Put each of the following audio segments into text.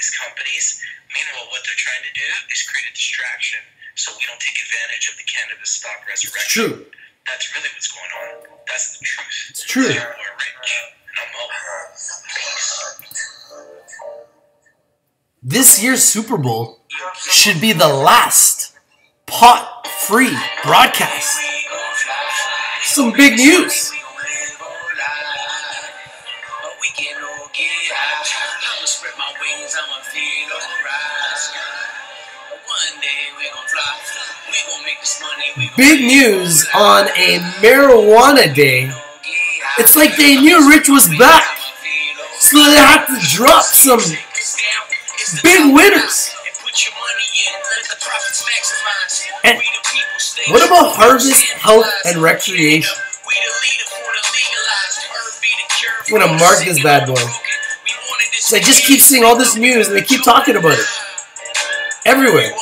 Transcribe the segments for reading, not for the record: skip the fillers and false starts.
these companies. Meanwhile, what they're trying to do is create a distraction so we don't take advantage of the cannabis stock resurrection. It's true. That's really what's going on. That's the truth. It's true. People are rich, and I'm out. This year's Super Bowl should be the last pot-free broadcast. Some big news. Big news on a marijuana day. It's like they knew Rich was back, so they had to drop some big winners. And what about Harvest, Health, and Recreation? I'm gonna mark this bad boy. So I just keep seeing all this news and they keep talking about it. Everywhere.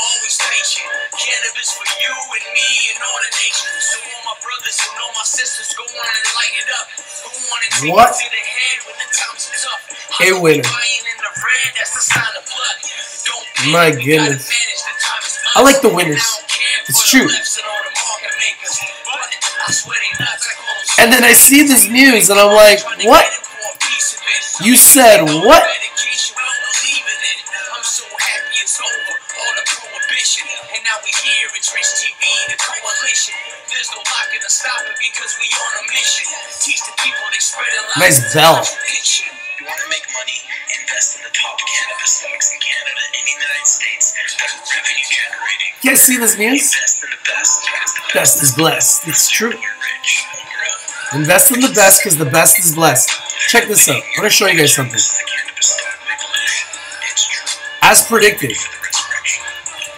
What a winner. My goodness. I like the winners. It's true. And then I see this news and I'm like, what? You said what? Nice bell. You want to make money, invest in the top cannabis stocks in Canada and the United States that are revenue generating. You guys see this news? Invest in the best. Best is blessed. It's true. We're rich. We're out. Invest in the best because the best is blessed. Check this out. I'm going to show you guys something. This is the cannabis stock revolution. It's true. As predicted. For the resurrection.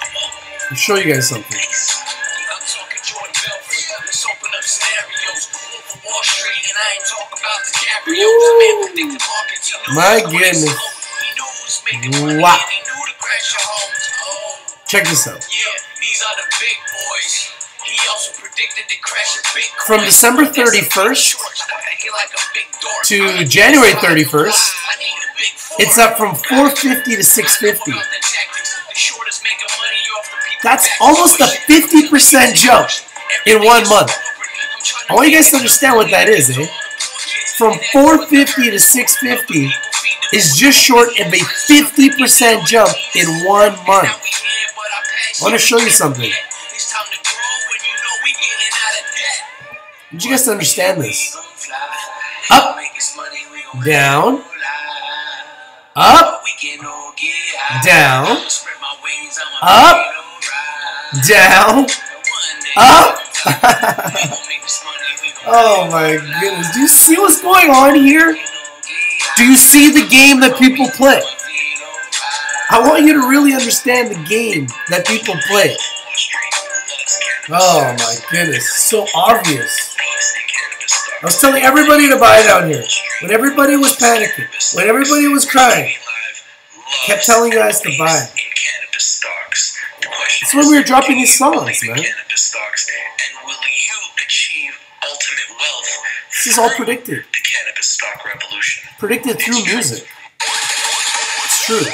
I'm out. I'll show you guys something. My goodness. Wow. Check this out. From December 31st to January 31st, it's up from 450 to 650. That's almost a 50% jump in 1 month. I want you guys to understand what that is, eh? From 450 to 650 is just short of a 50% jump in 1 month. I want to show you something. I want you guys to understand this. Up, down, up, down, up, down, up. Oh my goodness. Do you see what's going on here? Do you see the game that people play? I want you to really understand the game that people play. Oh my goodness. So obvious. I was telling everybody to buy down here. When everybody was panicking. When everybody was crying. I kept telling you guys to buy. That's when we were dropping these songs, man. This is all predicted. The cannabis stock revolution. Predicted through music. It's true.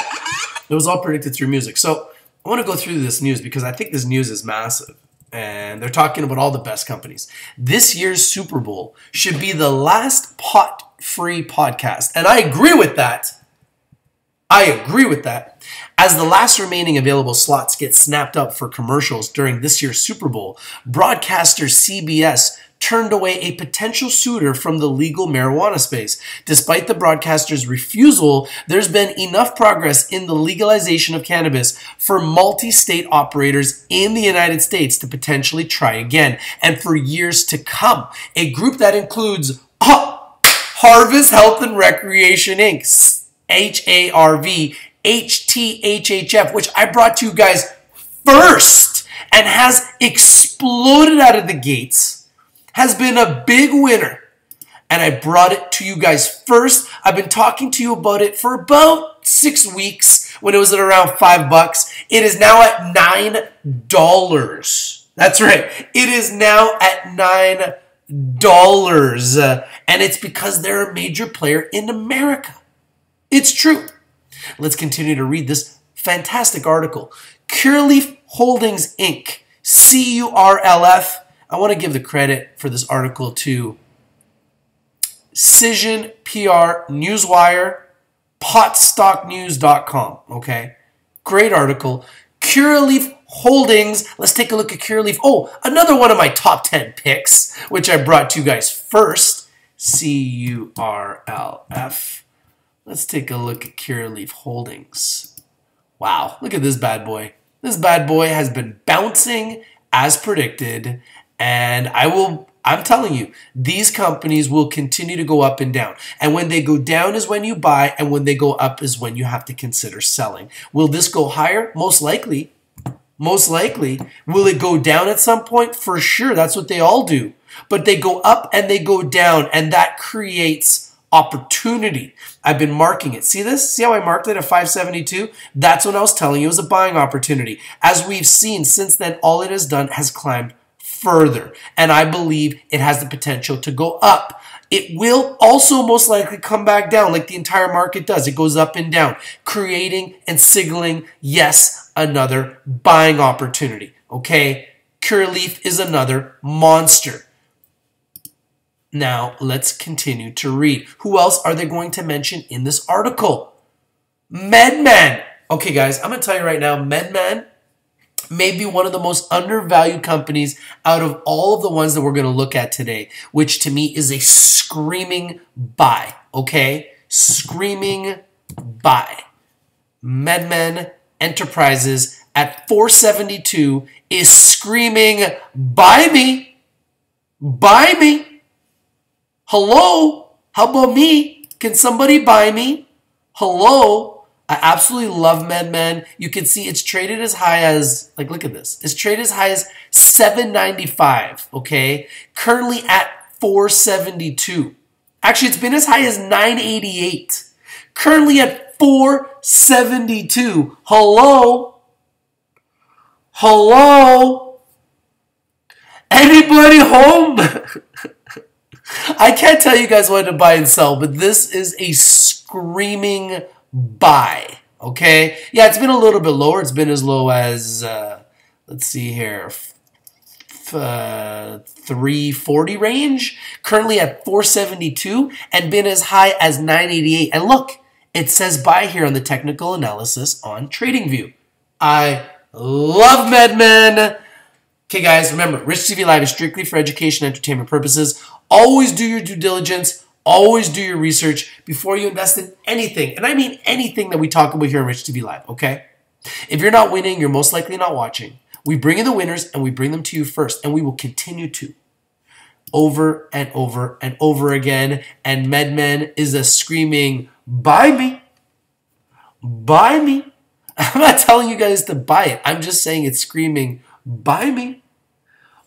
It was all predicted through music. So I want to go through this news because I think this news is massive. And they're talking about all the best companies. This year's Super Bowl should be the last pot-free podcast. And I agree with that. I agree with that. As the last remaining available slots get snapped up for commercials during this year's Super Bowl, broadcaster CBS turned away a potential suitor from the legal marijuana space. Despite the broadcaster's refusal, there's been enough progress in the legalization of cannabis for multi-state operators in the United States to potentially try again, and for years to come. A group that includes Harvest Health and Recreation Inc., HARV, HTHHF, which I brought to you guys first and has exploded out of the gates, has been a big winner. And I brought it to you guys first. I've been talking to you about it for about 6 weeks when it was at around $5. It is now at $9. That's right. It is now at $9. And it's because they're a major player in America. It's true. Let's continue to read this fantastic article. Curaleaf Holdings Inc. CURLF. I want to give the credit for this article to Cision PR Newswire, potstocknews.com. Okay, great article. Curaleaf Holdings. Let's take a look at Curaleaf. Oh, another one of my top 10 picks, which I brought to you guys first. CURLF. Let's take a look at Curaleaf Holdings. Wow, look at this bad boy. This bad boy has been bouncing as predicted, and I'm telling you, these companies will continue to go up and down. And when they go down is when you buy, and when they go up is when you have to consider selling. Will this go higher? Most likely. Most likely. Will it go down at some point? For sure. That's what they all do. But they go up and they go down, and that creates opportunity. I've been marking it. See this? See how I marked it at 572? That's what I was telling you. It was a buying opportunity. As we've seen since then, all it has done has climbed further. And I believe it has the potential to go up. It will also most likely come back down like the entire market does. It goes up and down, creating and signaling, yes, another buying opportunity. Okay? Curaleaf is another monster. Now, let's continue to read. Who else are they going to mention in this article? MedMen. Okay, guys, I'm going to tell you right now, MedMen may be one of the most undervalued companies out of all of the ones that we're going to look at today, which to me is a screaming buy, okay? Screaming buy. MedMen Enterprises at 472 is screaming, buy me, buy me. Hello? How about me? Can somebody buy me? Hello? I absolutely love MedMen. You can see it's traded as high as, like, look at this. It's traded as high as $7.95, okay? Currently at $4.72. Actually, it's been as high as $9.88. Currently at $4.72. Hello? Hello? Anybody home? I can't tell you guys what to buy and sell, but this is a screaming buy, okay? Yeah, it's been a little bit lower. It's been as low as, let's see here, 340 range. Currently at 472 and been as high as 988. And look, it says buy here on the technical analysis on TradingView. I love MedMen. Okay, guys, remember, Rich TV Live is strictly for education and entertainment purposes. Always do your due diligence. Always do your research before you invest in anything. And I mean anything that we talk about here on Rich TV Live, okay? If you're not winning, you're most likely not watching. We bring in the winners, and we bring them to you first, and we will continue to. Over and over and over again. And MedMen is a screaming, buy me. Buy me. I'm not telling you guys to buy it. I'm just saying it's screaming, buy me.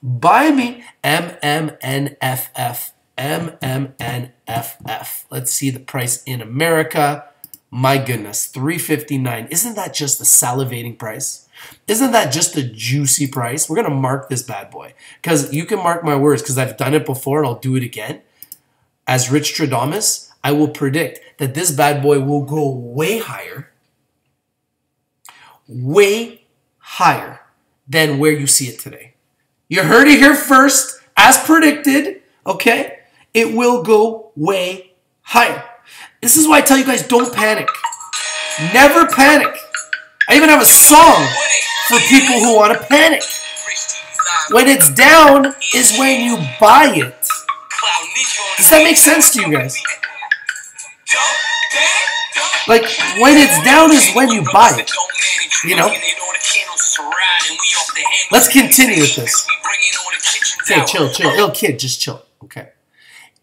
Buy me. MMNFF. MMNFF. Let's see the price in America. My goodness, $3.59. Isn't that just a salivating price? Isn't that just a juicy price? We're going to mark this bad boy. Because you can mark my words, because I've done it before and I'll do it again. As Rich Stradamus, I will predict that this bad boy will go way higher than where you see it today. You heard it here first, as predicted, okay? It will go way higher. This is why I tell you guys, don't panic. Never panic. I even have a song for people who want to panic. When it's down is when you buy it. Does that make sense to you guys? Like, when it's down is when you buy it. You know? Let's continue with this. Okay, chill. Little kid, just chill. Okay.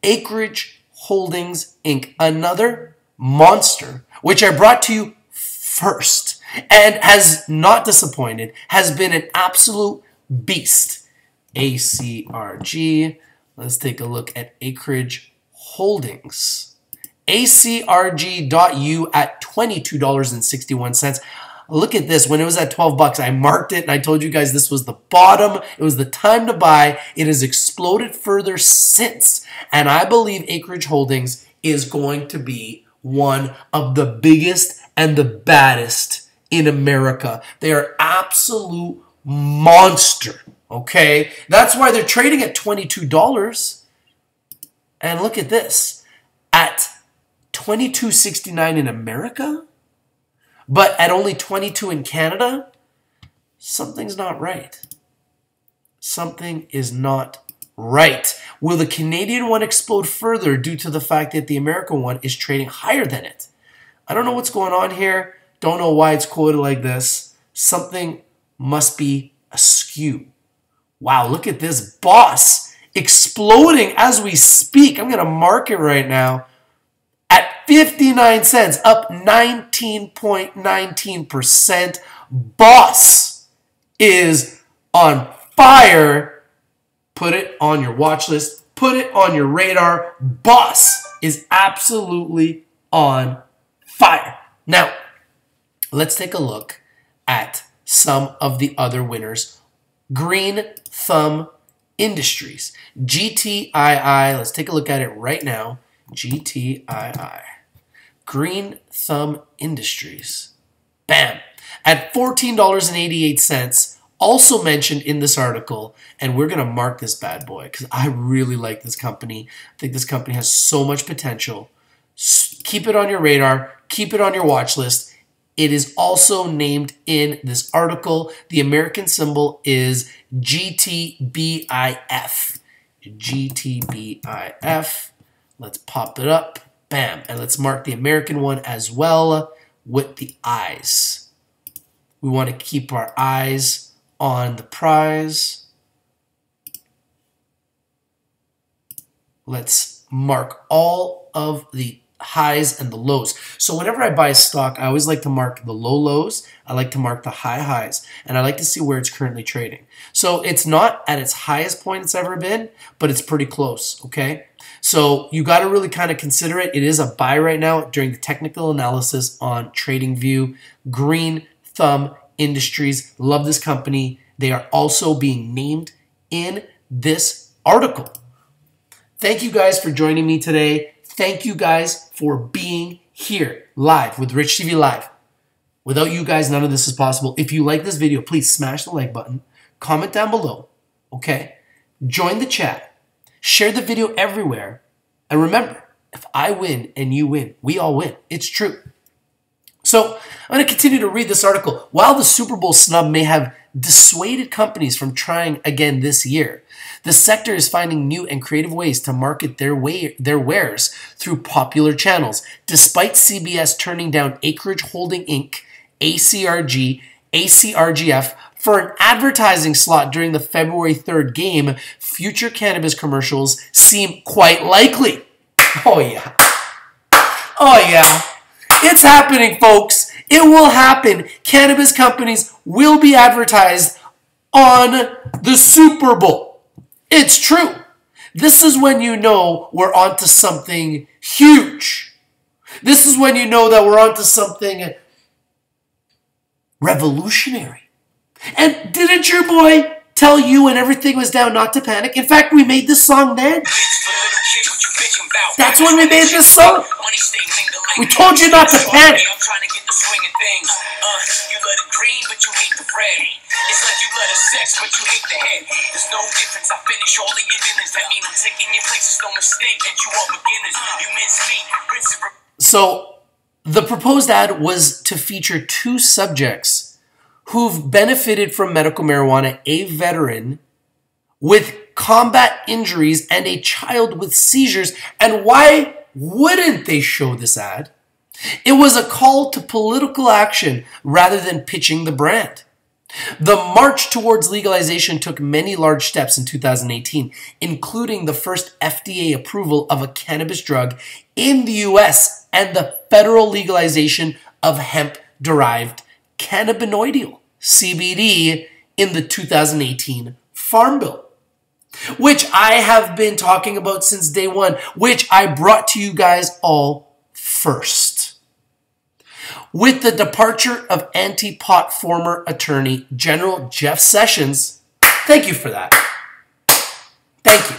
Acreage Holdings Inc. Another monster, which I brought to you first and has not disappointed, has been an absolute beast. ACRG. Let's take a look at Acreage Holdings. ACRG.U at $22.61. Look at this. When it was at 12 bucks, I marked it and I told you guys this was the bottom. It was the time to buy. It has exploded further since. And I believe Acreage Holdings is going to be one of the biggest and the baddest in America. They are absolute monster, okay? That's why they're trading at $22. And look at this, at $22.69 in America, but at only $22 in Canada. Something's not right. Something is not right. Will the Canadian one explode further due to the fact that the American one is trading higher than it? I don't know what's going on here. Don't know why it's quoted like this. Something must be askew. Wow, look at this boss exploding as we speak. I'm going to mark it right now at 59 cents, up 19.19%. Boss is on fire. Put it on your watch list. Put it on your radar. Boss is absolutely on fire. Now, let's take a look at some of the other winners. Green Thumb Industries. GTII. Let's take a look at it right now. GTII. Green Thumb Industries. Bam. At $14.88. Also mentioned in this article, and we're going to mark this bad boy because I really like this company. I think this company has so much potential. Keep it on your radar. Keep it on your watch list. It is also named in this article. The American symbol is GTBIF. GTBIF. Let's pop it up. Bam. And let's mark the American one as well with the eyes. We want to keep our eyes on the prize. Let's mark all of the highs and the lows. So whenever I buy a stock, I always like to mark the low lows. I like to mark the high highs. And I like to see where it's currently trading. So it's not at its highest point it's ever been, but it's pretty close, okay? So you got to really kind of consider it. It is a buy right now during the technical analysis on TradingView. Green Thumb Industries. Love this company. They are also being named in this article. Thank you guys for joining me today. Thank you guys for being here live with Rich TV Live. Without you guys, none of this is possible. If you like this video, please smash the like button. Comment down below, okay? Join the chat. Share the video everywhere. And remember, if I win and you win, we all win. It's true. So I'm going to continue to read this article. While the Super Bowl snub may have dissuaded companies from trying again this year, the sector is finding new and creative ways to market their wares through popular channels. Despite CBS turning down Acreage Holdings Inc, ACRG, ACRGF for an advertising slot during the February 3rd game, future cannabis commercials seem quite likely. Oh yeah. Oh yeah. It's happening, folks. It will happen. Cannabis companies will be advertised on the Super Bowl. It's true. This is when you know we're onto something huge. This is when you know that we're onto something revolutionary. And didn't your boy tell you when everything was down not to panic? In fact, we made this song then. That's when we made this song. We told you not to panic. I'm trying to get the swing of things. You love the green, but you hate the red. It's like you love the sex, but you hate the head. There's no difference. I finish all of your dinners. That mean I'm taking your place. It's no mistake that you are beginners. You miss me. So the proposed ad was to feature two subjects who've benefited from medical marijuana, a veteran with combat injuries and a child with seizures. And why wouldn't they show this ad? It was a call to political action rather than pitching the brand. The march towards legalization took many large steps in 2018, including the first FDA approval of a cannabis drug in the US and the federal legalization of hemp-derived cannabidiol, CBD, in the 2018 Farm Bill, which I have been talking about since day one, which I brought to you guys all first. With the departure of anti-pot former Attorney General Jeff Sessions, thank you for that. Thank you.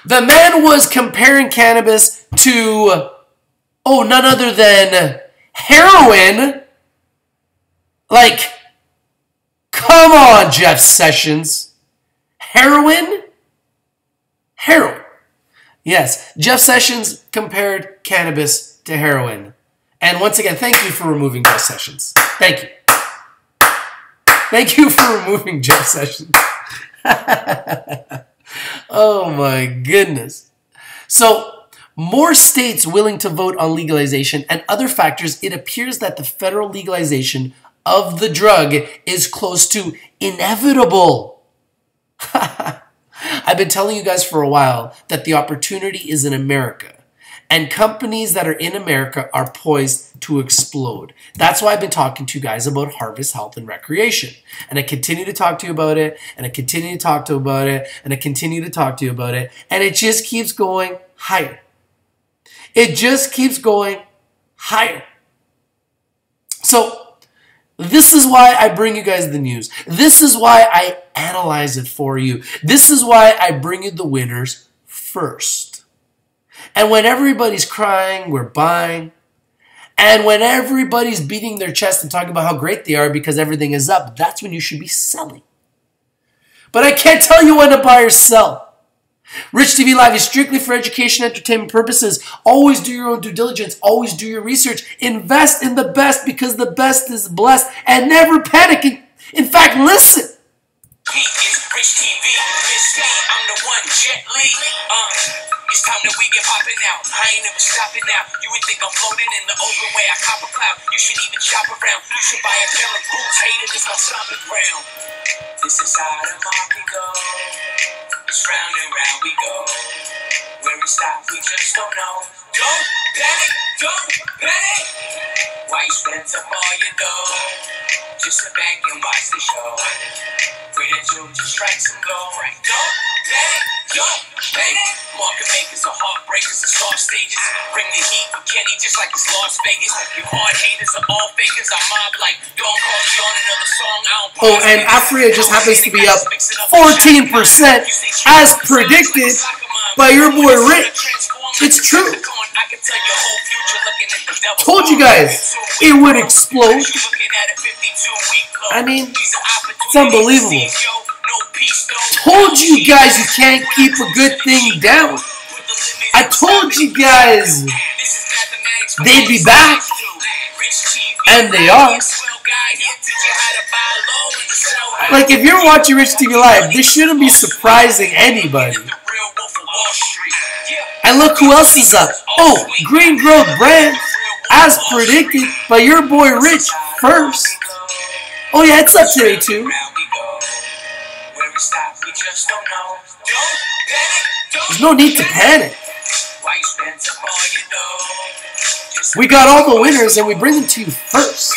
The man was comparing cannabis to, none other than Heroin? Like, come on, Jeff Sessions. Heroin? Heroin. Yes, Jeff Sessions compared cannabis to heroin. And once again, thank you for removing Jeff Sessions. Thank you. Thank you for removing Jeff Sessions. Oh my goodness. So, more states willing to vote on legalization and other factors, it appears that the federal legalization of the drug is close to inevitable. I've been telling you guys for a while that the opportunity is in America. And companies that are in America are poised to explode. That's why I've been talking to you guys about Harvest Health and Recreation. And I continue to talk to you about it, and I continue to talk to you about it, and I continue to talk to you about it, and it just keeps going higher. It just keeps going higher. So, this is why I bring you guys the news. This is why I analyze it for you. This is why I bring you the winners first. And when everybody's crying, we're buying. And when everybody's beating their chest and talking about how great they are because everything is up, that's when you should be selling. But I can't tell you when to buy or sell. Rich TV Live is strictly for education and entertainment purposes. Always do your own due diligence. Always do your research. Invest in the best because the best is blessed. And never panic. In fact, listen. He is Rich TV, miss me, I'm the one, Jet Li. It's time that we get popping now. I ain't never stopping now. You would think I'm floating in the open way I cop a cloud. You should even shop around. You should buy a pair of boots. Hating is my stomping ground. This is how the market goes. It's round and round we go. Where we stop, we just don't know. Don't panic, don't panic. Why you spend up all your dough? Just sit back and watch the show. Pray that you just strike some gold. Don't panic, don't panic. Market makers are heartbreakers and soft stages. Bring the heat with Kenny just like it's Las Vegas. You hard haters are all fakers. I mob like don't call you on another song. I don't. Oh, and Afria just happens to be up 14% as predicted by your boy Rich. It's true. Told you guys it would explode. I mean, it's unbelievable. Told you guys you can't keep a good thing down. I told you guys they'd be back. And they are. Like, if you're watching Rich TV Live, this shouldn't be surprising anybody. And look who else is up. Oh, Green Grove Brand, as predicted by your boy Rich first. Oh yeah, it's up today too. There's no need to panic. We got all the winners and we bring them to you first.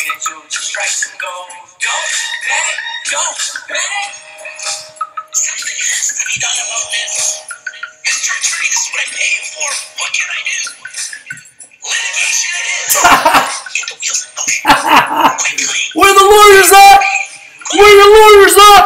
Where the lawyers at? Where your lawyers at?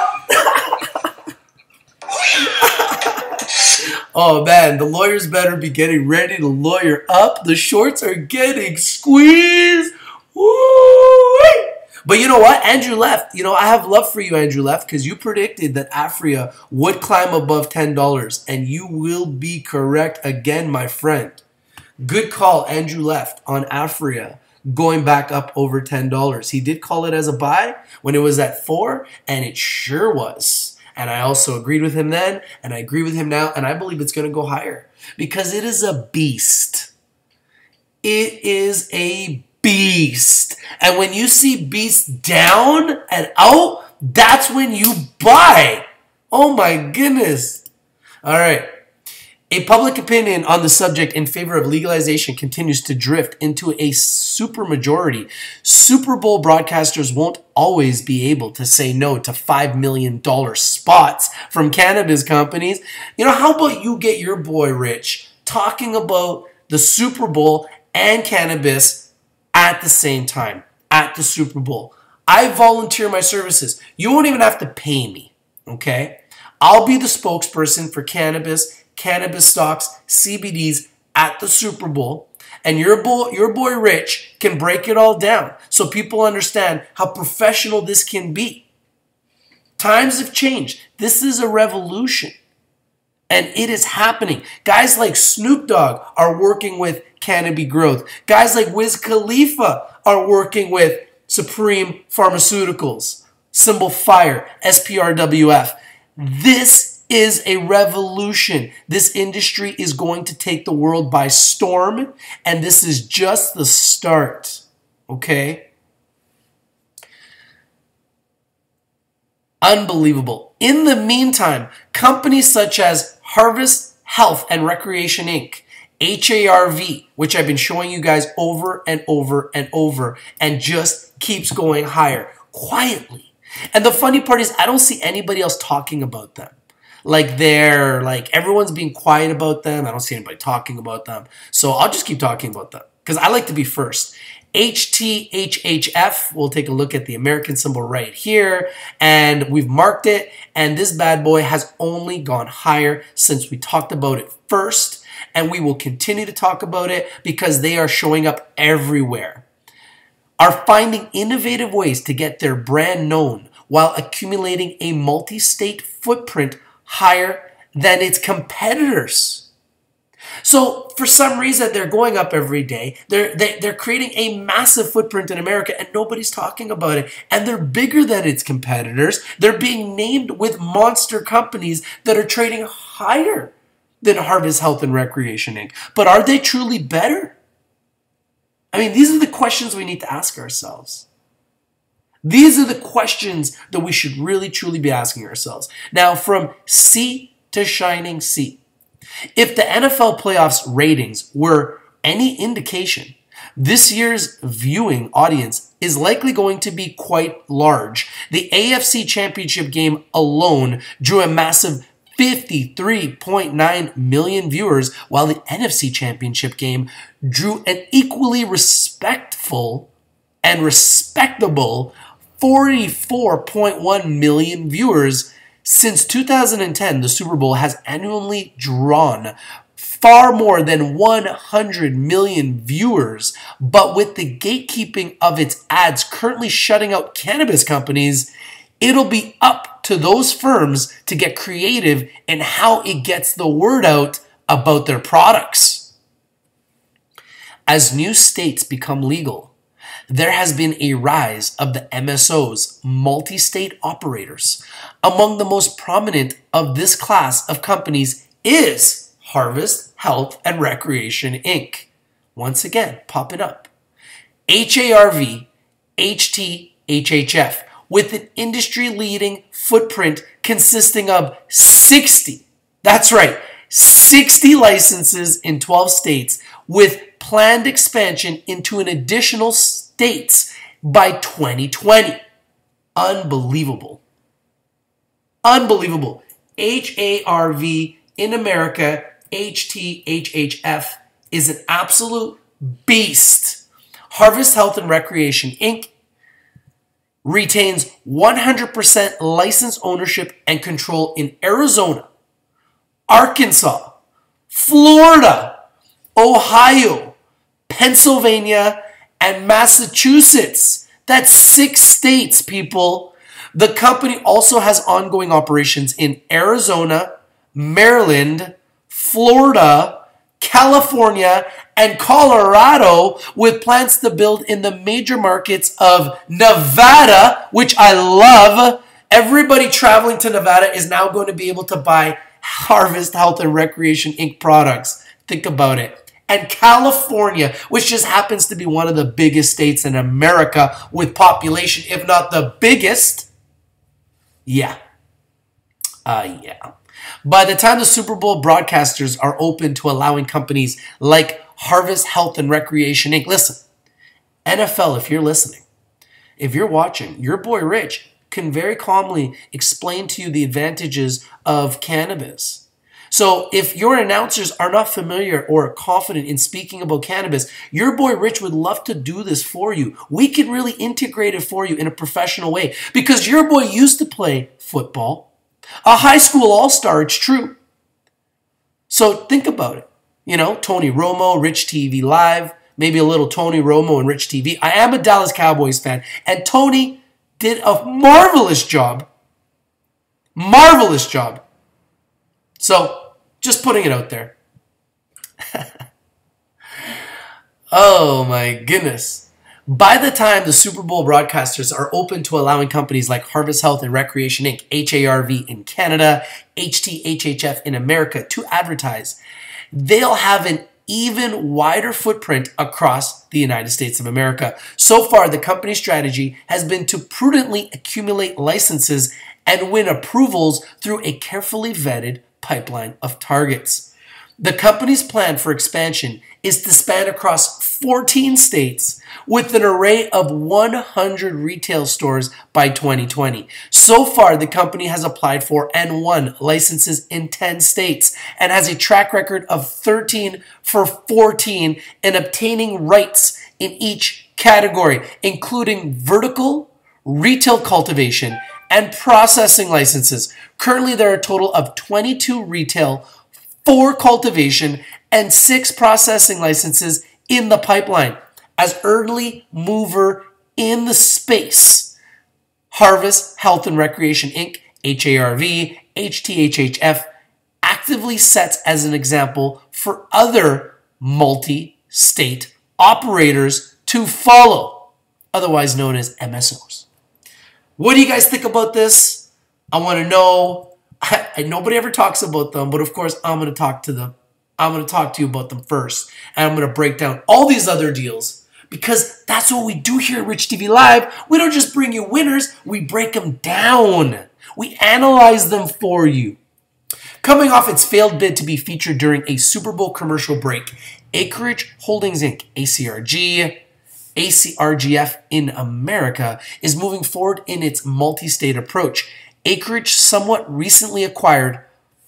Oh man, the lawyers better be getting ready to lawyer up. The shorts are getting squeezed. Woo-wee. But you know what? Andrew Left. You know, I have love for you, Andrew Left, because you predicted that Afria would climb above $10. And you will be correct again, my friend. Good call, Andrew Left, on Afria going back up over $10. He did call it as a buy when it was at 4, and it sure was. And I also agreed with him then, and I agree with him now, and I believe it's going to go higher because it is a beast. It is a beast. And when you see beast down and out, that's when you buy. Oh my goodness. All right. A public opinion on the subject in favor of legalization continues to drift into a supermajority. Super Bowl broadcasters won't always be able to say no to $5 million spots from cannabis companies. You know, how about you get your boy Rich talking about the Super Bowl and cannabis at the same time, at the Super Bowl? I volunteer my services. You won't even have to pay me, okay? I'll be the spokesperson for cannabis stocks, CBDs at the Super Bowl. And your boy Rich can break it all down so people understand how professional this can be. Times have changed. This is a revolution. And it is happening. Guys like Snoop Dogg are working with cannabis growth. Guys like Wiz Khalifa are working with Supreme Pharmaceuticals, symbol FIRE, SPRWF. This is a revolution. This industry is going to take the world by storm, and this is just the start, okay? Unbelievable. In the meantime, companies such as Harvest Health and Recreation Inc., HARV, which I've been showing you guys over and over and over, and just keeps going higher quietly. And the funny part is I don't see anybody else talking about them. Like everyone's being quiet about them. I don't see anybody talking about them. So I'll just keep talking about them because I like to be first. HTHHF, we'll take a look at the American symbol right here, and we've marked it, and this bad boy has only gone higher since we talked about it first, and we will continue to talk about it because they are showing up everywhere. Are finding innovative ways to get their brand known while accumulating a multi-state footprint higher than its competitors. So for some reason, they're going up every day. They're creating a massive footprint in America, and nobody's talking about it. And they're bigger than its competitors. They're being named with monster companies that are trading higher than Harvest Health and Recreation Inc. But are they truly better? I mean, these are the questions we need to ask ourselves. These are the questions that we should really, truly be asking ourselves. Now, from sea to shining sea. If the NFL playoffs ratings were any indication, this year's viewing audience is likely going to be quite large. The AFC Championship game alone drew a massive 53.9 million viewers, while the NFC Championship game drew an equally respectful and respectable 44.1 million viewers. Since 2010, the Super Bowl has annually drawn far more than 100 million viewers, but with the gatekeeping of its ads currently shutting out cannabis companies, it'll be up to those firms to get creative in how it gets the word out about their products. As new states become legal, there has been a rise of the MSOs, multi-state operators. Among the most prominent of this class of companies is Harvest Health and Recreation Inc. Once again, popping up. HARV, HTHHF, with an industry-leading footprint consisting of 60, that's right, 60 licenses in 12 states with planned expansion into an additional states by 2020. Unbelievable. Unbelievable. HARV in America, HTHHF is an absolute beast. Harvest Health and Recreation Inc. retains 100% license ownership and control in Arizona, Arkansas, Florida, Ohio, Pennsylvania, and Massachusetts. That's 6 states, people. The company also has ongoing operations in Arizona, Maryland, Florida, California, and Colorado, with plans to build in the major markets of Nevada, which I love. Everybody traveling to Nevada is now going to be able to buy Harvest Health and Recreation Inc. products. Think about it. And California, which just happens to be one of the biggest states in America with population, if not the biggest. Yeah. By the time the Super Bowl broadcasters are open to allowing companies like Harvest Health and Recreation Inc. Listen, NFL, if you're listening, if you're watching, your boy Rich can very calmly explain to you the advantages of cannabis. So if your announcers are not familiar or confident in speaking about cannabis, your boy Rich would love to do this for you. We can really integrate it for you in a professional way because your boy used to play football. A high school all-star, it's true. So think about it. You know, Tony Romo, Rich TV Live, maybe a little Tony Romo and Rich TV. I am a Dallas Cowboys fan, and Tony did a marvelous job. Marvelous job. So, just putting it out there. Oh my goodness. By the time the Super Bowl broadcasters are open to allowing companies like Harvest Health and Recreation Inc., HARV in Canada, HTHHF in America to advertise, they'll have an even wider footprint across the United States of America. So far, the company's strategy has been to prudently accumulate licenses and win approvals through a carefully vetted pipeline of targets. The company's plan for expansion is to span across 14 states with an array of 100 retail stores by 2020. So far, the company has applied for and won licenses in 10 states and has a track record of 13 for 14 in obtaining rights in each category, including vertical, retail cultivation, and processing licenses. Currently, there are a total of 22 retail, 4 cultivation, and 6 processing licenses in the pipeline. As early mover in the space, Harvest Health and Recreation Inc., HARV, HTHHF, actively sets as an example for other multi-state operators to follow, otherwise known as MSOs. What do you guys think about this? I want to know. Nobody ever talks about them, but of course I'm going to talk to them. I'm going to talk to you about them first, and I'm going to break down all these other deals because that's what we do here at Rich TV Live. We don't just bring you winners, we break them down. We analyze them for you. Coming off its failed bid to be featured during a Super Bowl commercial break, Acreage Holdings Inc., ACRG, ACRGF in America, is moving forward in its multi-state approach. Acreage somewhat recently acquired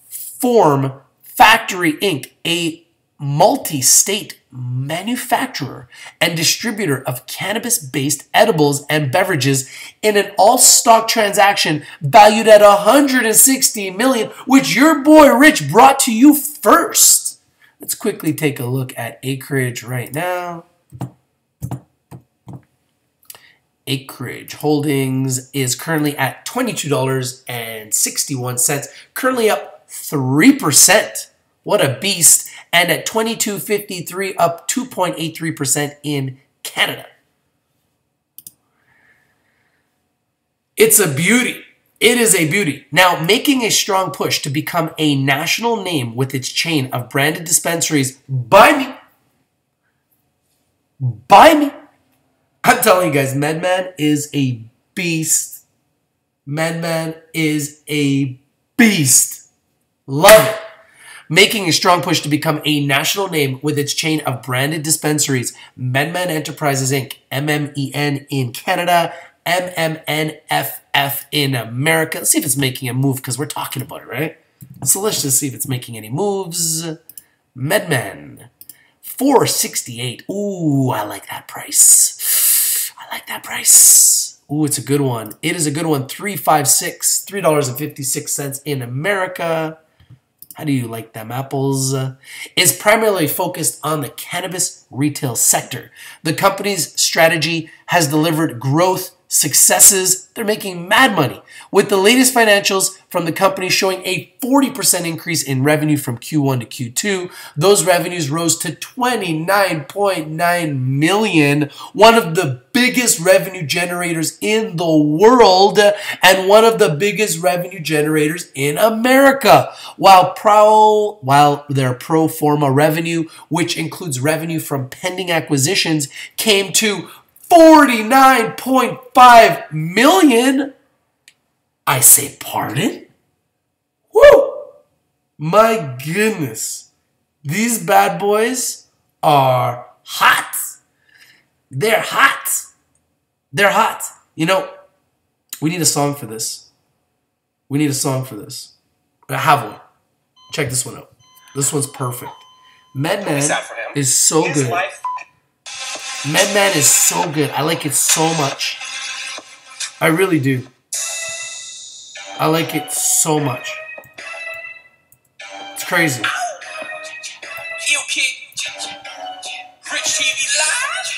Form Factory Inc., a multi-state manufacturer and distributor of cannabis-based edibles and beverages in an all-stock transaction valued at $160 million, which your boy Rich brought to you first. Let's quickly take a look at Acreage right now. Acreage Holdings is currently at $22.61, currently up 3%. What a beast. And at $22.53, up 2.83% in Canada. It's a beauty. It is a beauty. Now, making a strong push to become a national name with its chain of branded dispensaries. Buy me. Buy me. I'm telling you guys, MedMan is a beast. MedMan is a beast. Love it. Making a strong push to become a national name with its chain of branded dispensaries, MedMan Enterprises Inc., MMEN in Canada, MMNFF in America. Let's see if it's making a move because we're talking about it, right? So let's just see if it's making any moves. MedMan, $4.68. Ooh, I like that price. I like that price. Ooh, it's a good one. It is a good one. $3.56, $3.56 in America. How do you like them apples? Is primarily focused on the cannabis retail sector. The company's strategy has delivered growth successes. They're making mad money, with the latest financials from the company showing a 40% increase in revenue from Q1 to Q2. Those revenues rose to $29.9 million, one of the biggest revenue generators in the world and one of the biggest revenue generators in America. While their pro forma revenue, which includes revenue from pending acquisitions, came to $49.5 million. I say pardon? Woo! My goodness. These bad boys are hot. They're hot. They're hot. You know, we need a song for this. We need a song for this. I have one. Check this one out. This one's perfect. MedMan is so good. MedMan is so good. I like it so much. I really do. I like it so much. It's crazy. TV live.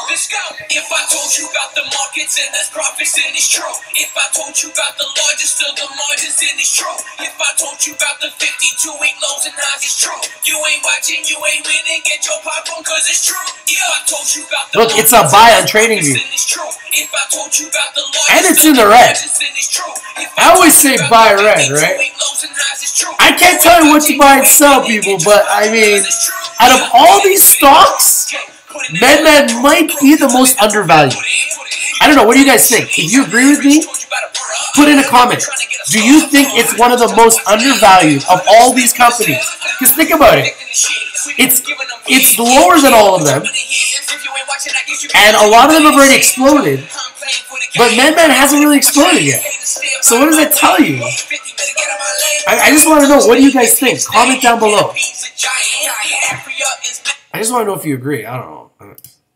Let's go. If I told you about the markets and there's profits, then it's true. If I told you about the largest of the margins, then it's true. If I told you about the 52-week lows and highs, it's true. You ain't watching, you ain't winning, get your popcorn, cause it's true. If I told you about the Look, it's a buy on TradingView. If I told you about the largest, and it's in the red. I always say buy red, right? I can't tell you what to buy and sell, people, but I mean, out of all these stocks, MedMen might be the most undervalued. I don't know. What do you guys think? If you agree with me, put in a comment. Do you think it's one of the most undervalued of all these companies? Because think about it. It's lower than all of them. And a lot of them have already exploded. But MedMen hasn't really exploded yet. So what does that tell you? I just want to know, what do you guys think? Comment down below. I just want to know if you agree. I don't know.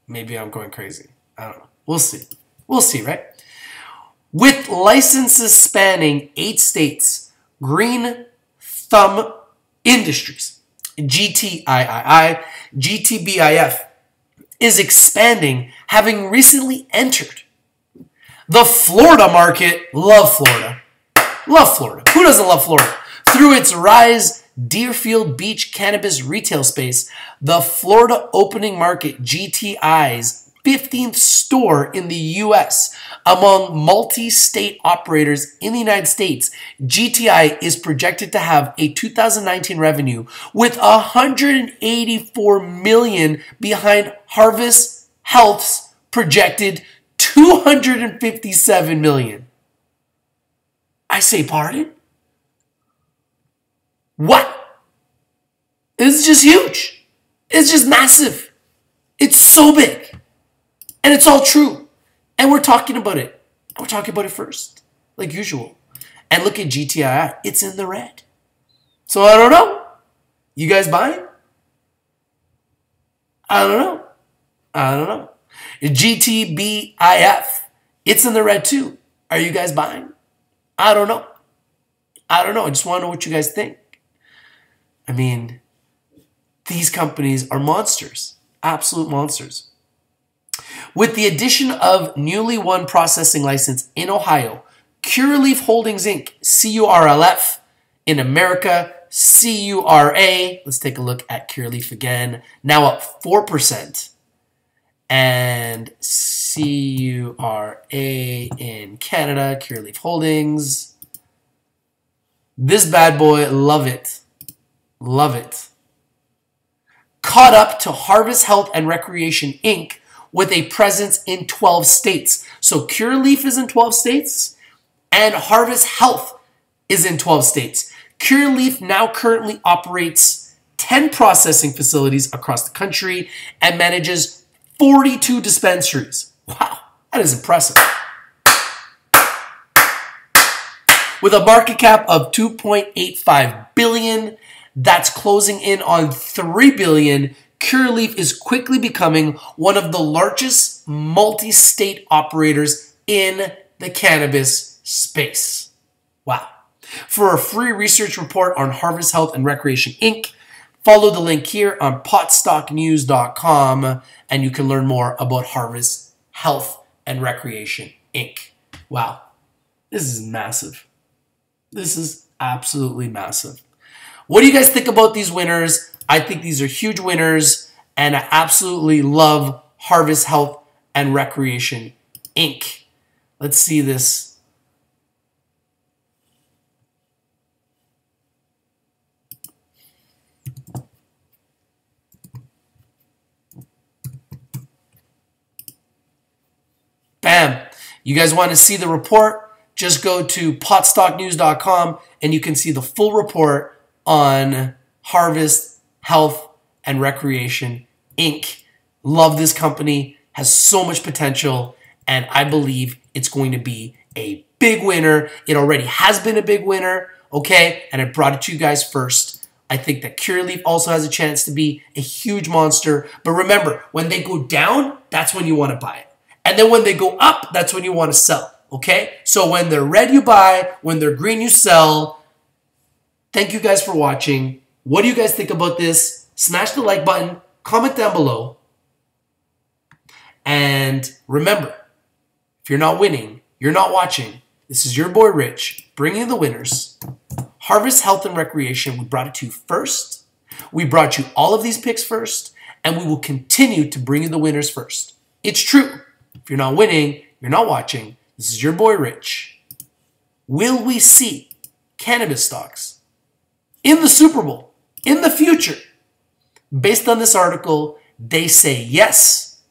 Maybe I'm going crazy. I don't know. We'll see. We'll see, right? With licenses spanning 8 states, Green Thumb Industries, GTBIF, is expanding, having recently entered the Florida market. Love Florida. Love Florida. Who doesn't love Florida? Through its Rise Deerfield Beach cannabis retail space, the Florida Opening Market, GTI's 15th store in the U.S. Among multi-state operators in the United States, GTI is projected to have a 2019 revenue with $184 million behind Harvest Health's projected $257 million. I say pardon? What? It's just huge. It's just massive. It's so big. And it's all true. And we're talking about it. We're talking about it first, like usual. And look at GTI. It's in the red. So I don't know. You guys buying? I don't know. I don't know. GTBIF. It's in the red too. Are you guys buying? I don't know. I don't know. I just want to know what you guys think. I mean, these companies are monsters. Absolute monsters. With the addition of newly won processing license in Ohio, Curaleaf Holdings Inc., CURLF, in America, CURA, let's take a look at Curaleaf again, now up 4%, and CURA in Canada, Curaleaf Holdings. This bad boy, love it. Love it. Caught up to Harvest Health and Recreation Inc., with a presence in 12 states. So Curaleaf is in 12 states and Harvest Health is in 12 states. Curaleaf now currently operates 10 processing facilities across the country and manages 42 dispensaries. Wow, that is impressive. With a market cap of $2.85 billion, that's closing in on $3 billion. Curaleaf is quickly becoming one of the largest multi-state operators in the cannabis space. Wow. For a free research report on Harvest Health and Recreation Inc., follow the link here on potstocknews.com and you can learn more about Harvest Health and Recreation Inc. Wow. This is massive. This is absolutely massive. What do you guys think about these winners? I think these are huge winners, and I absolutely love Harvest Health and Recreation Inc. Let's see this. Bam. You guys want to see the report? Just go to potstocknews.com and you can see the full report on Harvest Health and Recreation Inc. Love this company, has so much potential, and I believe it's going to be a big winner. It already has been a big winner, okay? And I brought it to you guys first. I think that Curaleaf also has a chance to be a huge monster. But remember, when they go down, that's when you want to buy it. And then when they go up, that's when you want to sell, okay? So when they're red, you buy. When they're green, you sell. Thank you guys for watching. What do you guys think about this? Smash the like button. Comment down below. And remember, if you're not winning, you're not watching. This is your boy Rich, bringing the winners. Harvest Health and Recreation, we brought it to you first. We brought you all of these picks first, and we will continue to bring you the winners first. It's true. If you're not winning, you're not watching. This is your boy Rich. Will we see cannabis stocks in the Super Bowl in the future? Based on this article, they say yes.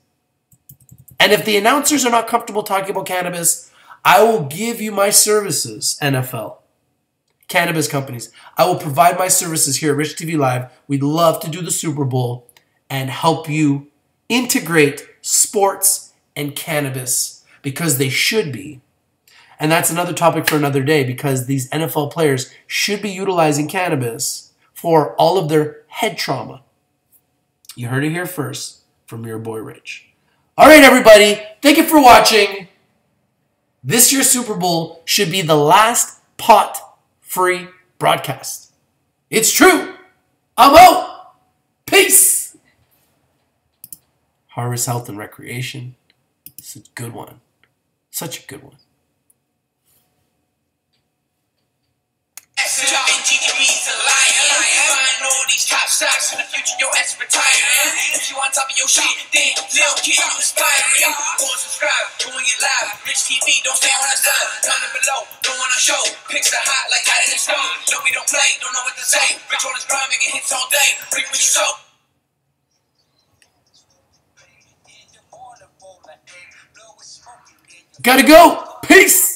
And if the announcers are not comfortable talking about cannabis, I will give you my services, NFL. Cannabis companies. I will provide my services here at Rich TV Live. We'd love to do the Super Bowl and help you integrate sports and cannabis because they should be. And that's another topic for another day because these NFL players should be utilizing cannabis for all of their head trauma. You heard it here first from your boy Rich. All right, everybody. Thank you for watching. This year's Super Bowl should be the last pot-free broadcast. It's true. I'm out. Peace. Harvest Health and Recreation. It's a good one. Such a good one. Top stocks in the future, your ass retiring. If you on top of your shit, then little kid, you inspiring. Go and subscribe, doing it live. Rich TV, don't stay on our side. Comment below, go on our show. Picks are hot like hot in the stove. No, we don't play, don't know what to say. Rich on his grind, making hits all day. Bring what you so. Gotta go. Peace.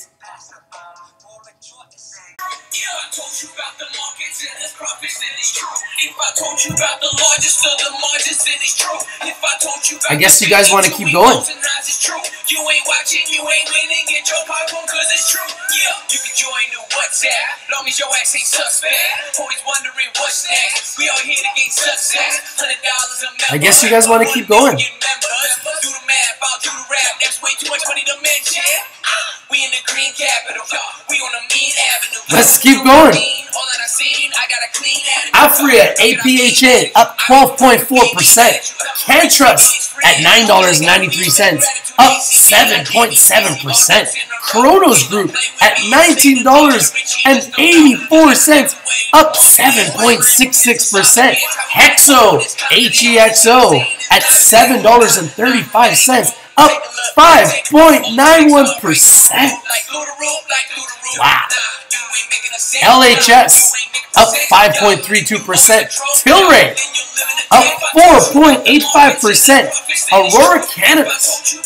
I told you about the markets and its profits and it's true. If I told you about the largest of the margins and it's true. If I told you about I guess you guys want to keep going. It's true. You ain't watching, you ain't winning, get your popcorn cause it's true. Yeah, you can join the WhatsApp, long as your ass ain't suspect. Always wondering what's next. We all here to gain success. $100 a member. I guess you guys want to keep going. Do the math, I'll do the rap. That's way too much money to mention. We in the green capital, we on the mean avenue. Let's keep going. Afria APHA up 12.4%. CanTrust at $9.93 up 7.7%. Chronos Group at $19.84 up 7.66%. Hexo HEXO at $7.35 up 5.91%. Wow. LHS up 5.32%. Tilray up 4.85%. Aurora Cannabis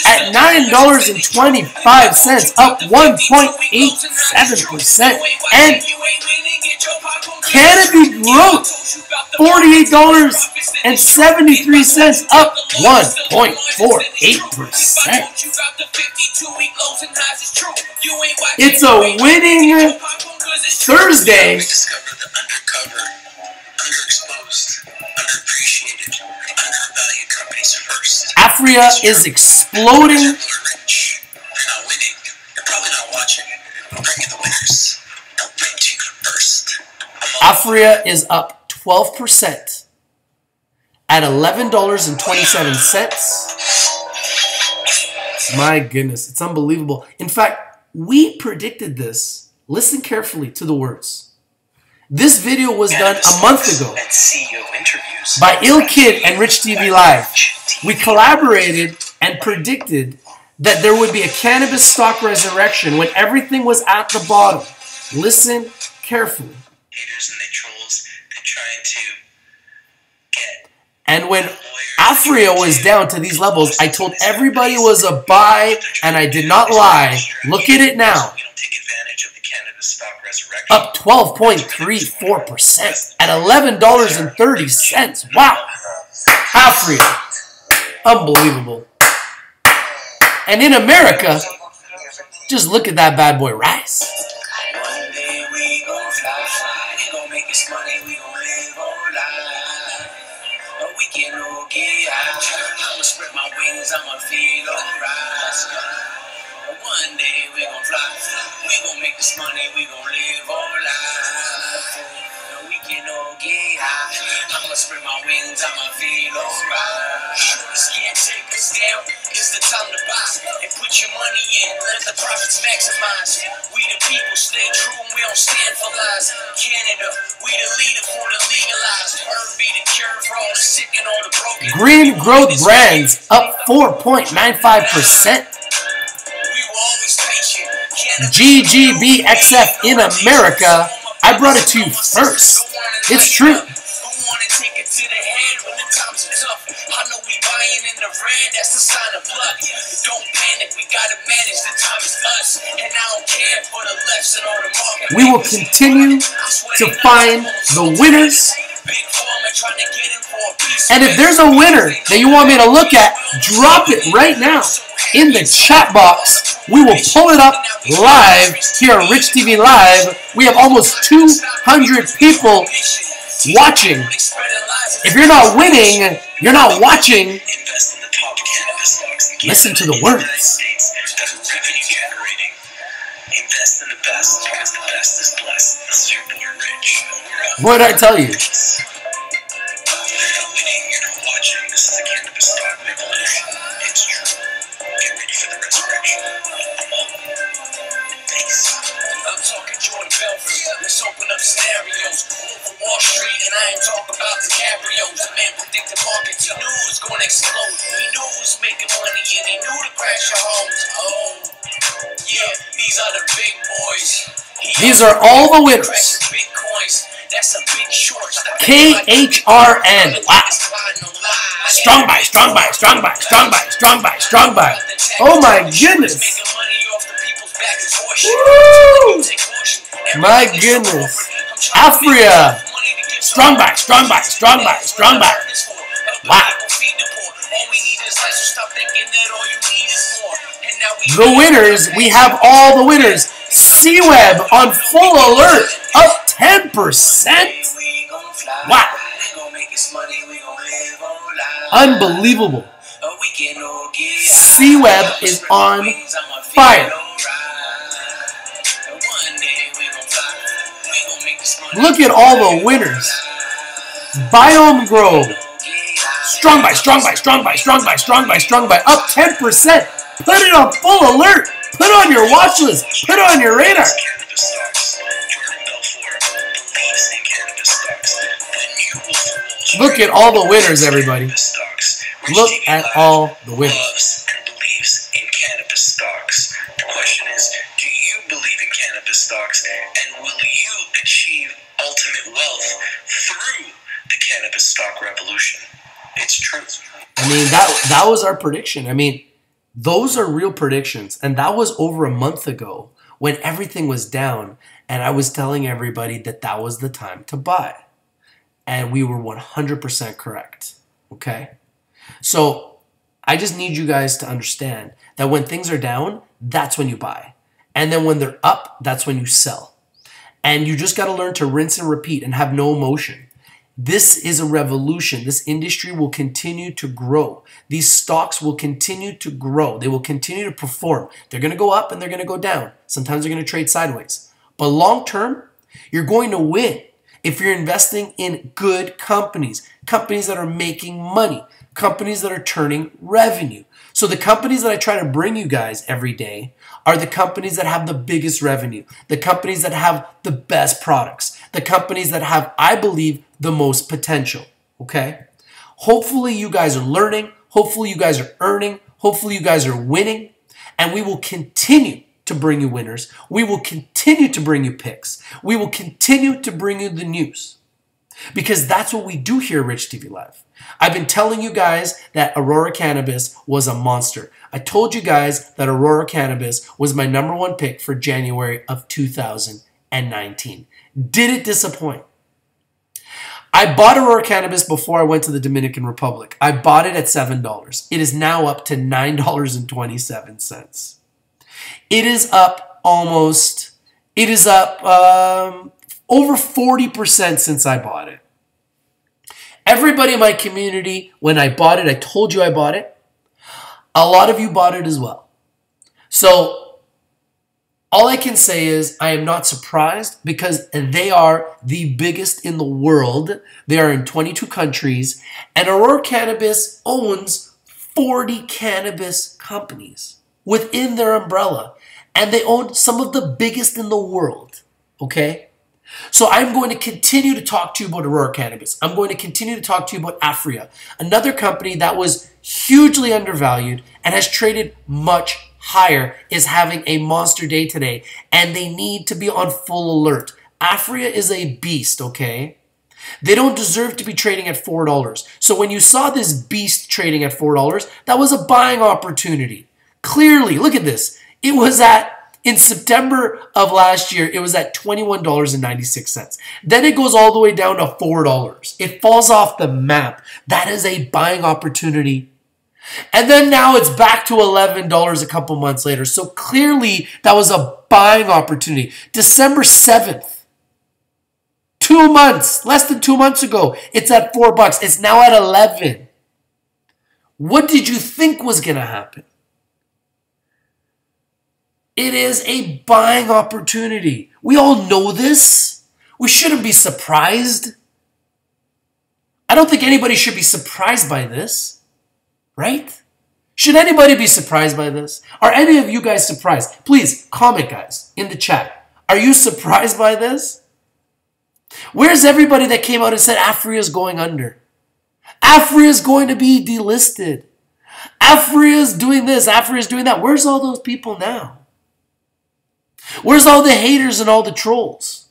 at $9.25 up 1.87%. And cannabidiol $48.73 up 1.48%. It's a winning Thursday. Afria is exploding. Afria is up 12% at $11.27. My goodness, it's unbelievable. In fact, we predicted this. Listen carefully to the words. This video was done a month ago by Ill Kid and Rich TV Live. We collaborated and predicted that there would be a cannabis stock resurrection when everything was at the bottom. Listen carefully. And when Afria was down to these levels, I told everybody it was a buy, and I did not lie. Look at it now. Up 12.34% at $11.30. Wow. Afria. Unbelievable. And in America, just look at that bad boy rise. I'ma spread my wings, I'ma feel alright. One day we gon' fly, we gon' make this money, we gon' live our life. We can all get high. I'ma spread my wings, I'ma feel alright. Shooters can't take us down, it's the time to buy. And put your money in, let the profits maximize. We the people stay true and we don't stand for lies. Canada, we the leader for the legalized. Herb be the cure for all the sick and all the broken. Green growth brands up 4.95%. GGBXF in America. I brought it to you first. It's true. We will continue to find the winners. And if there's a winner that you want me to look at, drop it right now in the chat box. We will pull it up live here on Rich TV Live. We have almost 200 people watching. If you're not winning, you're not watching. Listen to the words. Invest in the best because the best is blessed. This is your boy Rich. What did I tell you? This is a cannabis stock revolution. It's true. Get ready for the resurrection. I'm up. Peace. I'm talking Jordan Belfort. Let's open up scenarios. Wolf of Wall Street, and I ain't talking about the cabrios. The man predicted markets. He knew it was going to explode. He knew it was making money, and he knew to crash your homes. Oh, yeah. These are the big boys. These are all the winners. KHRN. Wow. Strong buy, strong buy, strong buy, strong buy, strong buy, strong buy. Oh my goodness. Woo! My goodness. Afria. Strong buy, strong buy, strong buy, strong buy. Wow. The winners, we have all the winners. C-Web on full alert, up 10%. Wow. Unbelievable. C-Web is on fire. Look at all the winners. Biome Grow. Strong buy, strong buy, strong buy, strong buy, strong buy, strong buy, up 10%. Put it on full alert. Put it on your watch list. Put it on your radar. Look at all the winners, everybody. Look at all the winners. Believes in cannabis stocks. The question is, do you believe in cannabis stocks, and will you achieve ultimate wealth through the cannabis stock revolution? It's true. I mean, that was our prediction. I mean, those are real predictions. And that was over a month ago when everything was down. And I was telling everybody that that was the time to buy. And we were 100% correct. Okay? So I just need you guys to understand that when things are down, that's when you buy. And then when they're up, that's when you sell. And you just got to learn to rinse and repeat and have no emotion. This is a revolution. This industry will continue to grow. These stocks will continue to grow. They will continue to perform. They're going to go up and they're going to go down. Sometimes they're going to trade sideways. But long term, you're going to win if you're investing in good companies, companies that are making money, companies that are turning revenue. So the companies that I try to bring you guys every day are the companies that have the biggest revenue, the companies that have the best products, the companies that have, I believe, the most potential, okay? Hopefully you guys are learning. Hopefully you guys are earning. Hopefully you guys are winning. And we will continue to bring you winners. We will continue to bring you picks. We will continue to bring you the news. Because that's what we do here at Rich TV Live. I've been telling you guys that Aurora Cannabis was a monster. I told you guys that Aurora Cannabis was my #1 pick for January of 2019. Did it disappoint? I bought Aurora Cannabis before I went to the Dominican Republic. I bought it at $7. It is now up to $9.27. It is up almost, it is up over 40% since I bought it. Everybody in my community, when I bought it, I told you I bought it. A lot of you bought it as well. So All I can say is I am not surprised because they are the biggest in the world. They are in 22 countries, and Aurora Cannabis owns 40 cannabis companies within their umbrella, and they own some of the biggest in the world, okay? So I'm going to continue to talk to you about Aurora Cannabis. I'm going to continue to talk to you about Aphria, another company that was hugely undervalued and has traded much higher, is having a monster day today, and they need to be on full alert. Aphria is a beast, okay? They don't deserve to be trading at $4. So when you saw this beast trading at $4, that was a buying opportunity. Clearly, look at this. It was in September of last year, it was at $21.96. Then it goes all the way down to $4. It falls off the map. That is a buying opportunity. And then now it's back to $11 a couple months later. So clearly that was a buying opportunity. December 7th, 2 months, less than 2 months ago, it's at $4. It's now at 11. What did you think was going to happen? It is a buying opportunity. We all know this. We shouldn't be surprised. I don't think anybody should be surprised by this, right? Should anybody be surprised by this? Are any of you guys surprised? Please comment, guys, in the chat. Are you surprised by this? Where's everybody that came out and said Aphria is going under? Aphria is going to be delisted. Aphria is doing this. Aphria is doing that. Where's all those people now? Where's all the haters and all the trolls?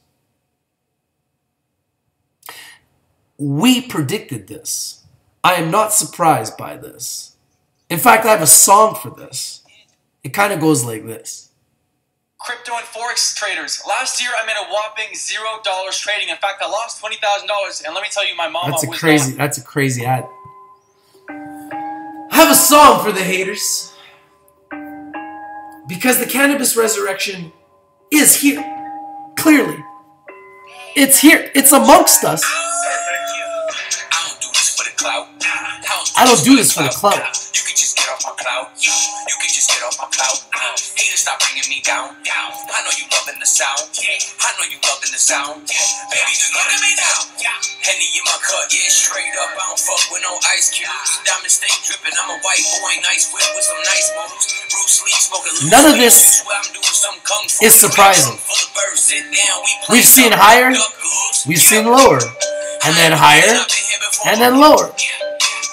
We predicted this. I am not surprised by this. In fact, I have a song for this. It kind of goes like this. Crypto and Forex traders. Last year, I made a whopping $0 trading. In fact, I lost $20,000. And let me tell you, my mama That's a crazy ad. I have a song for the haters. Because the cannabis resurrection is here. Clearly. It's here. It's amongst us. I don't do this for the clout. You can just get off my clout. You can just get off my clout. Haters, stop bringing me down. I know you loving the sound. I know you loving the sound. Baby, just look at me now. Henny in my cut, yeah, straight up. I don't fuck with no ice cubes. Diamond stay dripping. I'm a white boy, nice whip with some nice moves. Bruce Lee smoking. None of this is surprising. We've seen higher, we've seen lower, and then higher, and then lower,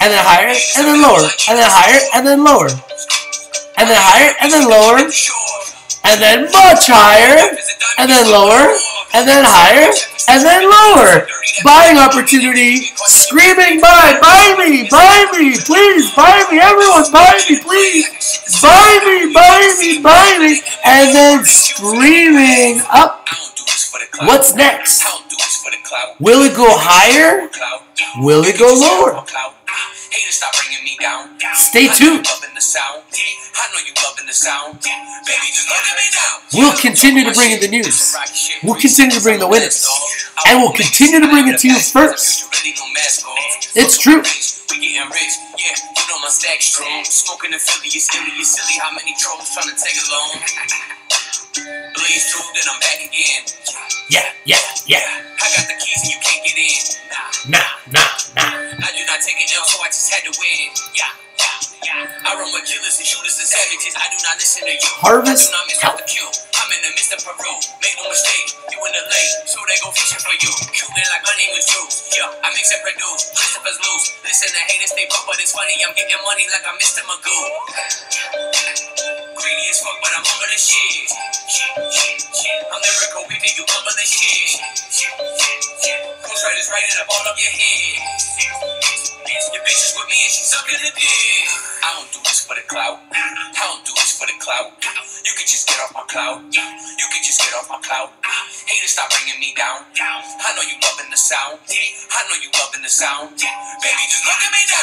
and then higher, and then lower, and then higher, and then lower, and then higher, and then lower, and then much higher, and then lower, and then higher, and then lower. Buying opportunity, screaming buy me, please, buy me, everyone, buy me, please, buy me, and then screaming up. What's next? Will it go higher? Will it go lower? Stay tuned. We'll continue to bring in the news. We'll continue to bring the winners. And we'll continue to bring it to you first. It's true. Smoking in Philly, you silly. How many trolls trying to take along? Blaze through, then I'm back again. Yeah. I got the keys and you can't get in. Nah. I do not take it L, so I just had to win. Yeah. I run with killers and shooters and savages. I do not listen to you. Harvest. I do not miss out the queue. I'm in the midst of Peru. Make no mistake, you in the lake, so they go fishing for you. Shooting like my name is Juice. Yeah, I mix and produce. Christopher's loose. Listen, the haters stay broke, but it's funny. I'm getting money like I'm Mr. Magoo. Greedy as fuck, but I'm humble as shit. I'm lyrical, we make you humble as shit. Ghost Riders writing up all of your head. Your bitch is with me and she's sucking the dick. I don't do this for the clout. You can just get off my clout. Haters, stop bringing me down. I know you loving the sound. Baby, just look at me now.